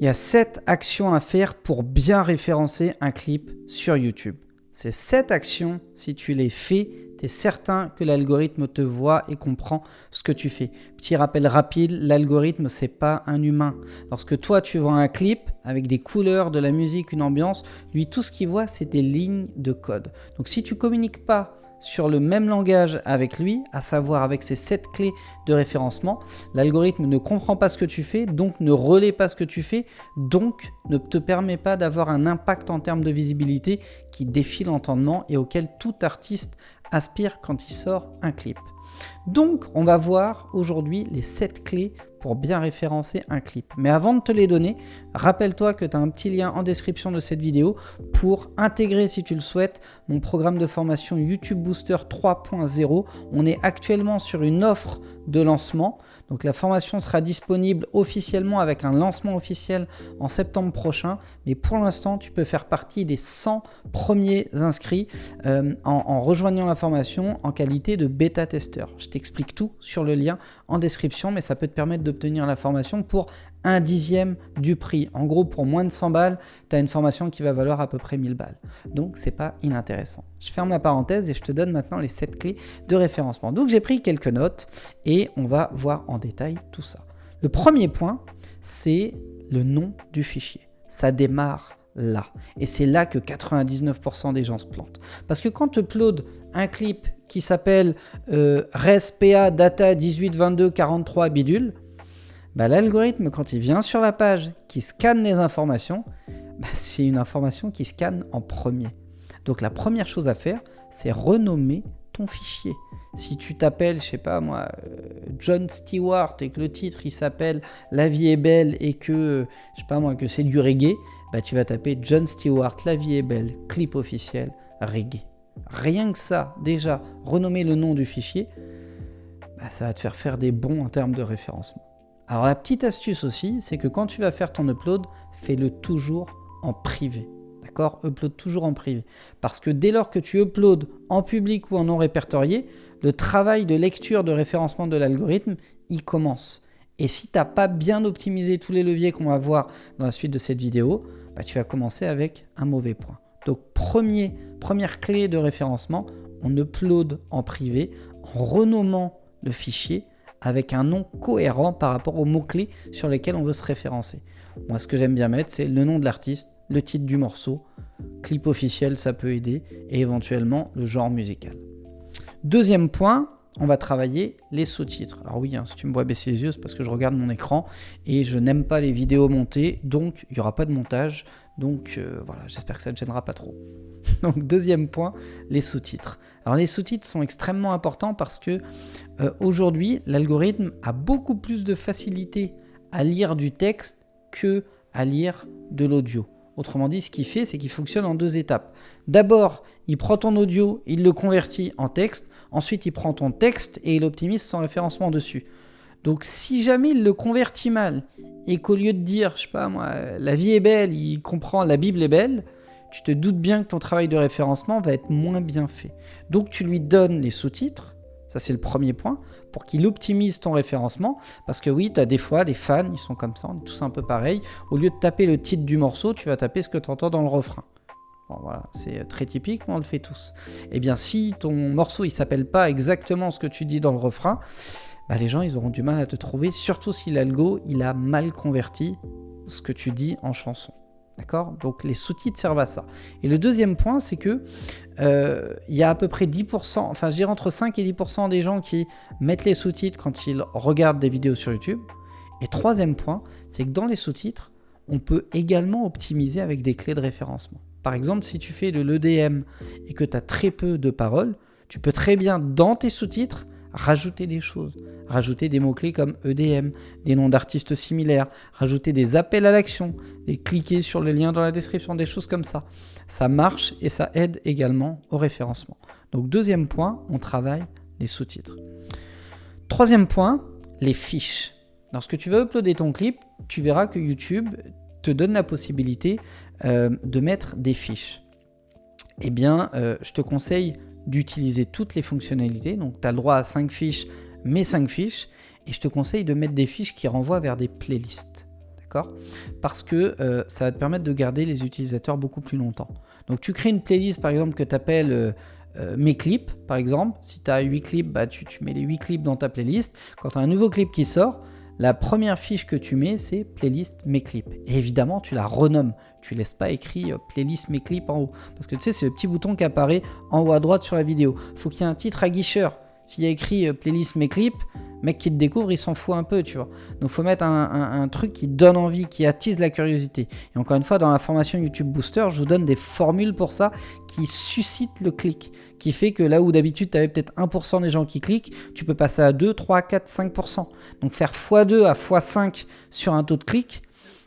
Il y a 7 actions à faire pour bien référencer un clip sur YouTube. Ces 7 actions, si tu les fais, tu es certain que l'algorithme te voit et comprend ce que tu fais. Petit rappel rapide, l'algorithme, c'est pas un humain. Lorsque toi, tu vois un clip avec des couleurs, de la musique, une ambiance, lui, tout ce qu'il voit, c'est des lignes de code. Donc si tu communiques pas sur le même langage avec lui, à savoir avec ces 7 clés de référencement, l'algorithme ne comprend pas ce que tu fais, donc ne relaie pas ce que tu fais, donc ne te permet pas d'avoir un impact en termes de visibilité qui défie l'entendement et auquel tout artiste aspire quand il sort un clip. Donc, on va voir aujourd'hui les 7 clés pour bien référencer un clip. Mais avant de te les donner, rappelle-toi que tu as un petit lien en description de cette vidéo pour intégrer, si tu le souhaites, mon programme de formation YouTube Booster 3.0. On est actuellement sur une offre de lancement. Donc la formation sera disponible officiellement avec un lancement officiel en septembre prochain. Mais pour l'instant, tu peux faire partie des 100 premiers inscrits en rejoignant la formation en qualité de bêta-testeur. Je t'explique tout sur le lien en description, mais ça peut te permettre d'obtenir la formation pour 1/10 du prix. En gros, pour moins de 100 balles, tu as une formation qui va valoir à peu près 1000 balles. Donc, c'est pas inintéressant. Je ferme la parenthèse et je te donne maintenant les 7 clés de référencement. Donc, j'ai pris quelques notes et on va voir en détail tout ça. Le premier point, c'est le nom du fichier. Ça démarre là. Et c'est là que 99% des gens se plantent. Parce que quand tu uploads un clip qui s'appelle ResPA Data 182243 bidule, l'algorithme, quand il vient sur la page qui scanne les informations, c'est une information qui scanne en premier. Donc la première chose à faire, c'est renommer ton fichier. Si tu t'appelles, je sais pas moi, Jon Stewart et que le titre il s'appelle La vie est belle et que, je sais pas moi, que c'est du reggae, tu vas taper Jon Stewart, La vie est belle, clip officiel, reggae. Rien que ça, déjà, renommer le nom du fichier, ça va te faire des bons en termes de référencement. Alors la petite astuce aussi, c'est que quand tu vas faire ton upload, fais-le toujours en privé. D'accord ? Upload toujours en privé. Parce que dès lors que tu uploads en public ou en non répertorié, le travail de lecture de référencement de l'algorithme, il commence. Et si tu n'as pas bien optimisé tous les leviers qu'on va voir dans la suite de cette vidéo, tu vas commencer avec un mauvais point. Donc première clé de référencement, on upload en privé en renommant le fichier avec un nom cohérent par rapport aux mots-clés sur lesquels on veut se référencer. Moi, ce que j'aime bien mettre, c'est le nom de l'artiste, le titre du morceau, clip officiel, ça peut aider, et éventuellement le genre musical. Deuxième point, on va travailler les sous-titres. Alors oui, si tu me vois baisser les yeux, c'est parce que je regarde mon écran et je n'aime pas les vidéos montées, donc il n'y aura pas de montage. Donc voilà, j'espère que ça ne te gênera pas trop. Donc deuxième point, les sous-titres. Alors les sous-titres sont extrêmement importants parce que aujourd'hui, l'algorithme a beaucoup plus de facilité à lire du texte que à lire de l'audio. Autrement dit, ce qu'il fait, c'est qu'il fonctionne en 2 étapes. D'abord, il prend ton audio, il le convertit en texte. Ensuite, il prend ton texte et il optimise son référencement dessus. Donc, si jamais il le convertit mal et qu'au lieu de dire, je sais pas moi, la vie est belle, il comprend la Bible est belle, tu te doutes bien que ton travail de référencement va être moins bien fait. Donc, tu lui donnes les sous-titres. Ça, c'est le premier point, pour qu'il optimise ton référencement. Parce que oui, tu as des fois des fans, ils sont comme ça, on est tous un peu pareil. Au lieu de taper le titre du morceau, tu vas taper ce que tu entends dans le refrain. Bon, voilà, c'est très typique, mais on le fait tous. Eh bien, si ton morceau, il s'appelle pas exactement ce que tu dis dans le refrain, les gens, ils auront du mal à te trouver, surtout si l'algo, il a mal converti ce que tu dis en chanson. D'accord ? Donc les sous-titres servent à ça. Et le deuxième point, c'est que il y a à peu près 10%, enfin je dirais entre 5 et 10% des gens qui mettent les sous-titres quand ils regardent des vidéos sur YouTube. Et troisième point, c'est que dans les sous-titres, on peut également optimiser avec des clés de référencement. Par exemple, si tu fais de l'EDM et que tu as très peu de paroles, tu peux très bien, dans tes sous-titres, rajouter des choses, rajouter des mots-clés comme EDM, des noms d'artistes similaires, rajouter des appels à l'action, et cliquer sur le lien dans la description, des choses comme ça. Ça marche et ça aide également au référencement. Donc deuxième point, on travaille les sous-titres. Troisième point, les fiches. Lorsque tu vas uploader ton clip, tu verras que YouTube te donne la possibilité de mettre des fiches. Eh bien, je te conseille d'utiliser toutes les fonctionnalités. Donc, tu as le droit à 5 fiches, mais 5 fiches. Et je te conseille de mettre des fiches qui renvoient vers des playlists. d'accord? Parce que ça va te permettre de garder les utilisateurs beaucoup plus longtemps. Donc tu crées une playlist par exemple que tu appelles mes clips, par exemple. Si tu as 8 clips, bah, tu mets les 8 clips dans ta playlist. Quand tu as un nouveau clip qui sort, la première fiche que tu mets, c'est playlist mes clips. Et évidemment, tu la renommes. Tu laisses pas écrit playlist mes clips en haut. Parce que tu sais, c'est le petit bouton qui apparaît en haut à droite sur la vidéo. Faut qu'il y ait un titre aguicheur. S'il y a écrit playlist mes clips, mec qui te découvre, il s'en fout un peu, tu vois. Donc, faut mettre un truc qui donne envie, qui attise la curiosité. Et encore une fois, dans la formation YouTube Booster, je vous donne des formules pour ça qui suscitent le clic, qui fait que là où d'habitude, tu avais peut-être 1% des gens qui cliquent, tu peux passer à 2, 3, 4, 5%. Donc, faire x2 à x5 sur un taux de clic,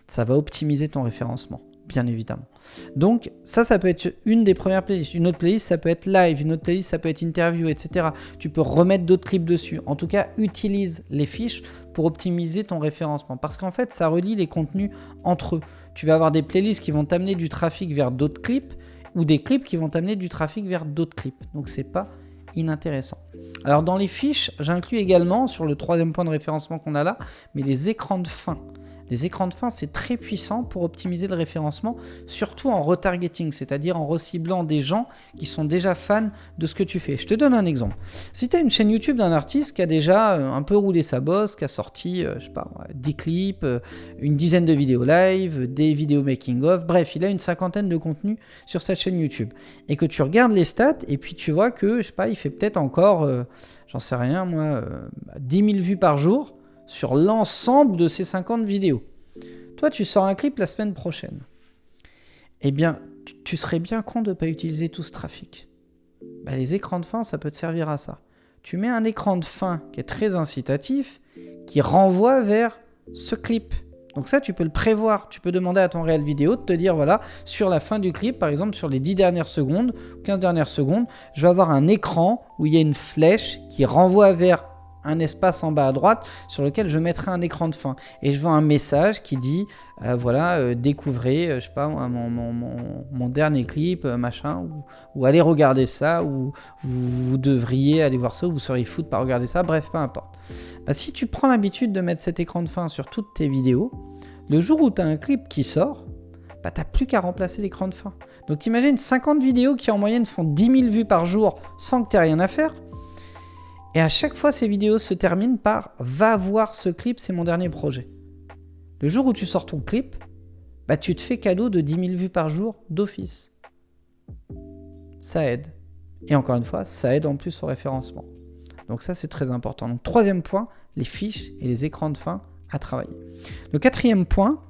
ça va optimiser ton référencement, bien évidemment. Donc ça peut être une des premières playlists. Une autre playlist, ça peut être live. Une autre playlist, ça peut être interview, etc. Tu peux remettre d'autres clips dessus. En tout cas, utilise les fiches pour optimiser ton référencement. Parce qu'en fait, ça relie les contenus entre eux. Tu vas avoir des playlists qui vont t'amener du trafic vers d'autres clips ou des clips qui vont t'amener du trafic vers d'autres clips. Donc c'est pas inintéressant. Alors dans les fiches, j'inclus également, sur le troisième point de référencement qu'on a là, mais les écrans de fin. Les écrans de fin, c'est très puissant pour optimiser le référencement, surtout en retargeting, c'est-à-dire en reciblant des gens qui sont déjà fans de ce que tu fais. Je te donne un exemple. Si tu as une chaîne YouTube d'un artiste qui a déjà un peu roulé sa bosse, qui a sorti, 10 clips, une dizaine de vidéos live, des vidéos making-of, bref, il a une cinquantaine de contenus sur sa chaîne YouTube. Et que tu regardes les stats et puis tu vois que, il fait peut-être encore, 10 000 vues par jour, sur l'ensemble de ces 50 vidéos. Toi, tu sors un clip la semaine prochaine. Eh bien, tu serais bien con de ne pas utiliser tout ce trafic. Les écrans de fin, ça peut te servir à ça. Tu mets un écran de fin qui est très incitatif, qui renvoie vers ce clip. Donc ça, tu peux le prévoir. Tu peux demander à ton réel vidéo de te dire, voilà, sur la fin du clip, par exemple, sur les 10 dernières secondes, 15 dernières secondes, je vais avoir un écran où il y a une flèche qui renvoie vers un espace en bas à droite sur lequel je mettrai un écran de fin et je vois un message qui dit découvrez mon dernier clip ou allez regarder ça ou vous devriez aller voir ça ou vous seriez fou de pas regarder ça, bref, peu importe. Si tu prends l'habitude de mettre cet écran de fin sur toutes tes vidéos, le jour où tu as un clip qui sort, tu n'as plus qu'à remplacer l'écran de fin. Donc t'imagines 50 vidéos qui en moyenne font 10 000 vues par jour sans que tu aies rien à faire. Et à chaque fois, ces vidéos se terminent par « Va voir ce clip, c'est mon dernier projet ». Le jour où tu sors ton clip, tu te fais cadeau de 10 000 vues par jour d'office. Ça aide. Et encore une fois, ça aide en plus au référencement. Donc ça, c'est très important. Donc troisième point, les fiches et les écrans de fin à travailler. Le quatrième point,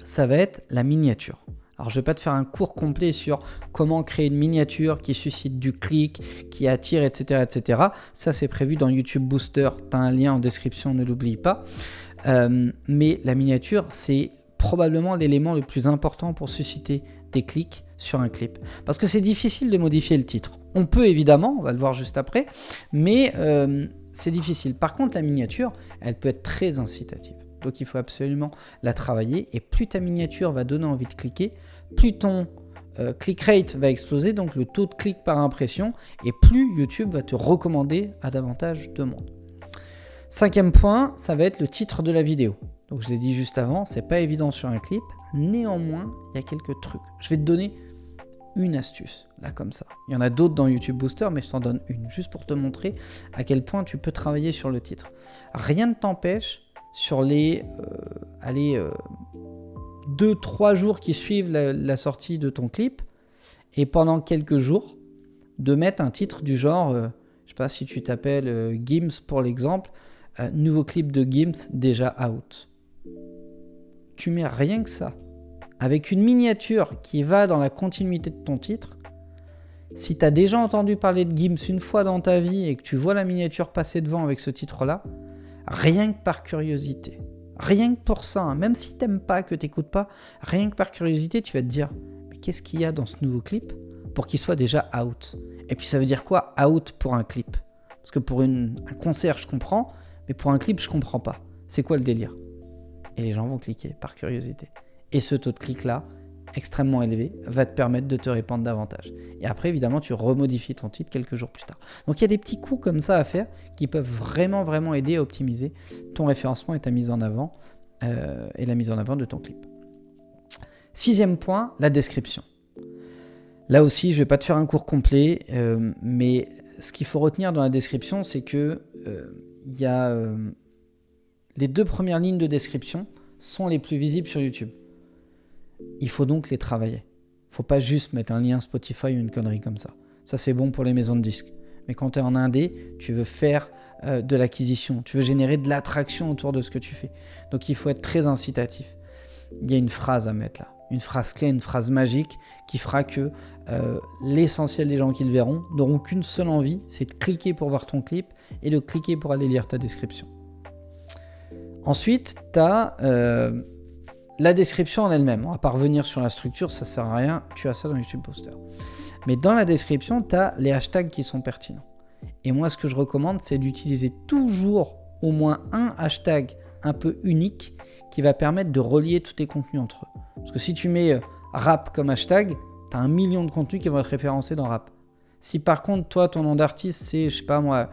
ça va être la miniature. Alors, je ne vais pas te faire un cours complet sur comment créer une miniature qui suscite du clic, qui attire, etc. etc. Ça, c'est prévu dans YouTube Booster. Tu as un lien en description, ne l'oublie pas. Mais la miniature, c'est probablement l'élément le plus important pour susciter des clics sur un clip. Parce que c'est difficile de modifier le titre. On peut évidemment, on va le voir juste après, mais c'est difficile. Par contre, la miniature, elle peut être très incitative. Donc il faut absolument la travailler et plus ta miniature va donner envie de cliquer, plus ton click rate va exploser, donc le taux de clic par impression, et plus YouTube va te recommander à davantage de monde. Cinquième point, ça va être le titre de la vidéo. Donc je l'ai dit juste avant, c'est pas évident sur un clip, néanmoins il y a quelques trucs. Je vais te donner une astuce, là comme ça. Il y en a d'autres dans YouTube Booster, mais je t'en donne une, juste pour te montrer à quel point tu peux travailler sur le titre. Rien ne t'empêche sur les 2-3 jours qui suivent la sortie de ton clip et pendant quelques jours de mettre un titre du genre, je sais pas si tu t'appelles Gims pour l'exemple, nouveau clip de Gims déjà out. Tu mets rien que ça avec une miniature qui va dans la continuité de ton titre. Si tu as déjà entendu parler de Gims une fois dans ta vie et que tu vois la miniature passer devant avec ce titre-là, rien que par curiosité, rien que pour ça, même si t'aimes pas, que t'écoutes pas, rien que par curiosité, tu vas te dire mais qu'est-ce qu'il y a dans ce nouveau clip pour qu'il soit déjà out? Et puis ça veut dire quoi out pour un clip? Parce que pour un concert je comprends, mais pour un clip je comprends pas. C'est quoi le délire? Et les gens vont cliquer par curiosité. Et ce taux de clic là, extrêmement élevé, va te permettre de te répandre davantage. Et après, évidemment, tu remodifies ton titre quelques jours plus tard. Donc, il y a des petits coups comme ça à faire qui peuvent vraiment, vraiment aider à optimiser ton référencement et ta mise en avant et la mise en avant de ton clip. 6e point, la description. Là aussi, je ne vais pas te faire un cours complet, mais ce qu'il faut retenir dans la description, c'est que y a, les 2 premières lignes de description sont les plus visibles sur YouTube. Il faut donc les travailler. Il ne faut pas juste mettre un lien Spotify ou une connerie comme ça. Ça, c'est bon pour les maisons de disques. Mais quand tu es en indé, tu veux faire de l'acquisition, tu veux générer de l'attraction autour de ce que tu fais. Donc, il faut être très incitatif. Il y a une phrase à mettre là. Une phrase clé, une phrase magique qui fera que l'essentiel des gens qui le verront n'auront qu'une seule envie, c'est de cliquer pour voir ton clip et de cliquer pour aller lire ta description. Ensuite, tu as la description en elle-même. On va pas revenir sur la structure, ça sert à rien, tu as ça dans YouTube Booster. Mais dans la description, tu as les hashtags qui sont pertinents. Et moi, ce que je recommande, c'est d'utiliser toujours au moins un hashtag un peu unique qui va permettre de relier tous tes contenus entre eux. Parce que si tu mets rap comme hashtag, tu as 1 million de contenus qui vont être référencés dans rap. Si par contre, toi, ton nom d'artiste, c'est, je sais pas moi,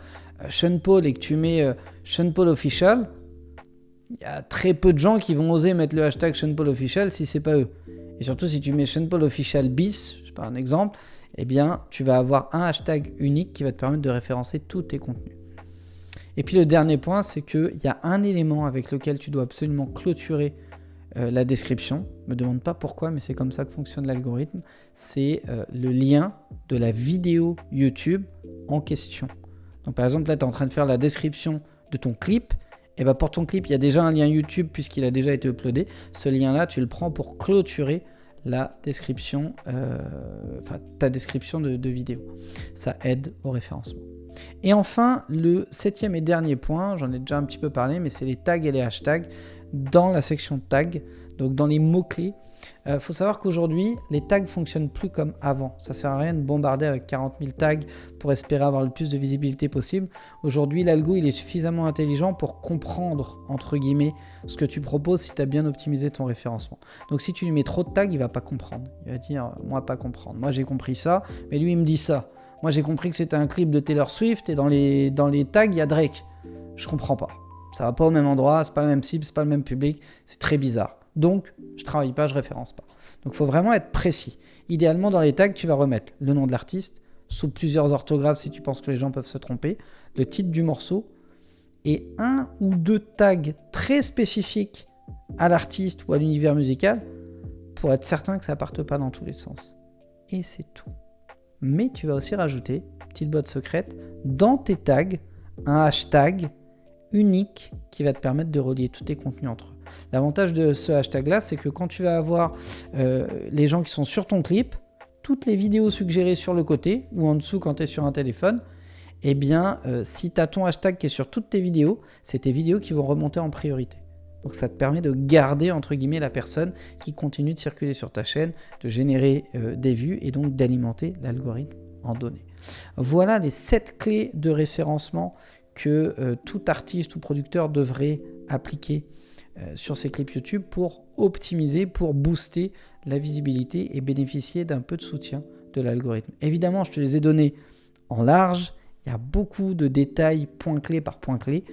Sean Paul et que tu mets Sean Paul Official, il y a très peu de gens qui vont oser mettre le hashtag Sean Paul Official si c'est pas eux. Et surtout, si tu mets Sean Paul Official bis, je sais pas un exemple, eh bien, tu vas avoir un hashtag unique qui va te permettre de référencer tous tes contenus. Et puis le dernier point, c'est qu'il y a un élément avec lequel tu dois absolument clôturer la description. Ne me demande pas pourquoi, mais c'est comme ça que fonctionne l'algorithme. C'est le lien de la vidéo YouTube en question. Donc par exemple, là, tu es en train de faire la description de ton clip. Et ben pour ton clip, il y a déjà un lien YouTube puisqu'il a déjà été uploadé. Ce lien-là, tu le prends pour clôturer la description, ta description de vidéo. Ça aide au référencement. Et enfin, le 7e et dernier point, j'en ai déjà un petit peu parlé, mais c'est les tags et les hashtags dans la section tags, donc dans les mots-clés. Faut savoir qu'aujourd'hui, les tags fonctionnent plus comme avant. Ça sert à rien de bombarder avec 40 000 tags pour espérer avoir le plus de visibilité possible. Aujourd'hui, l'algo, il est suffisamment intelligent pour comprendre, entre guillemets, ce que tu proposes si tu as bien optimisé ton référencement. Donc si tu lui mets trop de tags, il va pas comprendre. Il va dire, moi pas comprendre. Moi j'ai compris ça, mais lui il me dit ça. Moi j'ai compris que c'était un clip de Taylor Swift et dans les tags, il y a Drake. Je comprends pas. Ça va pas au même endroit, c'est pas la même cible, c'est pas le même public, c'est très bizarre. Donc, je travaille pas, je référence pas. Donc, il faut vraiment être précis. Idéalement, dans les tags, tu vas remettre le nom de l'artiste, sous plusieurs orthographes si tu penses que les gens peuvent se tromper, le titre du morceau, et 1 ou 2 tags très spécifiques à l'artiste ou à l'univers musical pour être certain que ça ne parte pas dans tous les sens. Et c'est tout. Mais tu vas aussi rajouter, petite boîte secrète, dans tes tags, un hashtag unique qui va te permettre de relier tous tes contenus entre eux. L'avantage de ce hashtag-là, c'est que quand tu vas avoir les gens qui sont sur ton clip, toutes les vidéos suggérées sur le côté ou en dessous quand tu es sur un téléphone, eh bien, si tu as ton hashtag qui est sur toutes tes vidéos, c'est tes vidéos qui vont remonter en priorité. Donc ça te permet de garder, entre guillemets, la personne qui continue de circuler sur ta chaîne, de générer des vues et donc d'alimenter l'algorithme en données. Voilà les 7 clés de référencement que tout artiste ou producteur devrait appliquer sur ses clips YouTube pour optimiser, pour booster la visibilité et bénéficier d'un peu de soutien de l'algorithme. Évidemment, je te les ai donnés en large, il y a beaucoup de détails point clé par point clé.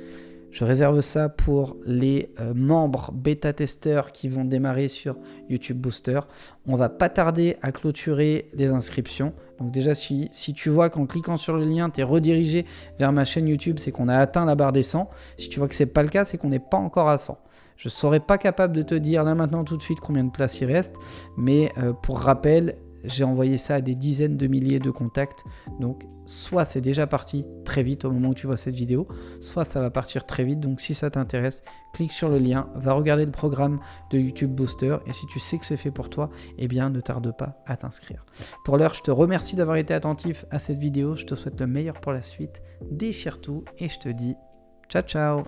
Je réserve ça pour les membres bêta-testeurs qui vont démarrer sur YouTube Booster. On va pas tarder à clôturer les inscriptions. Donc déjà, si tu vois qu'en cliquant sur le lien, tu es redirigé vers ma chaîne YouTube, c'est qu'on a atteint la barre des 100. Si tu vois que ce n'est pas le cas, c'est qu'on n'est pas encore à 100. Je ne serai pas capable de te dire là maintenant tout de suite combien de places il reste. Mais pour rappel, j'ai envoyé ça à des dizaines de milliers de contacts. Donc, soit c'est déjà parti très vite au moment où tu vois cette vidéo, soit ça va partir très vite. Donc, si ça t'intéresse, clique sur le lien, va regarder le programme de YouTube Booster. Et si tu sais que c'est fait pour toi, eh bien, ne tarde pas à t'inscrire. Pour l'heure, je te remercie d'avoir été attentif à cette vidéo. Je te souhaite le meilleur pour la suite. Déchire tout et je te dis ciao, ciao!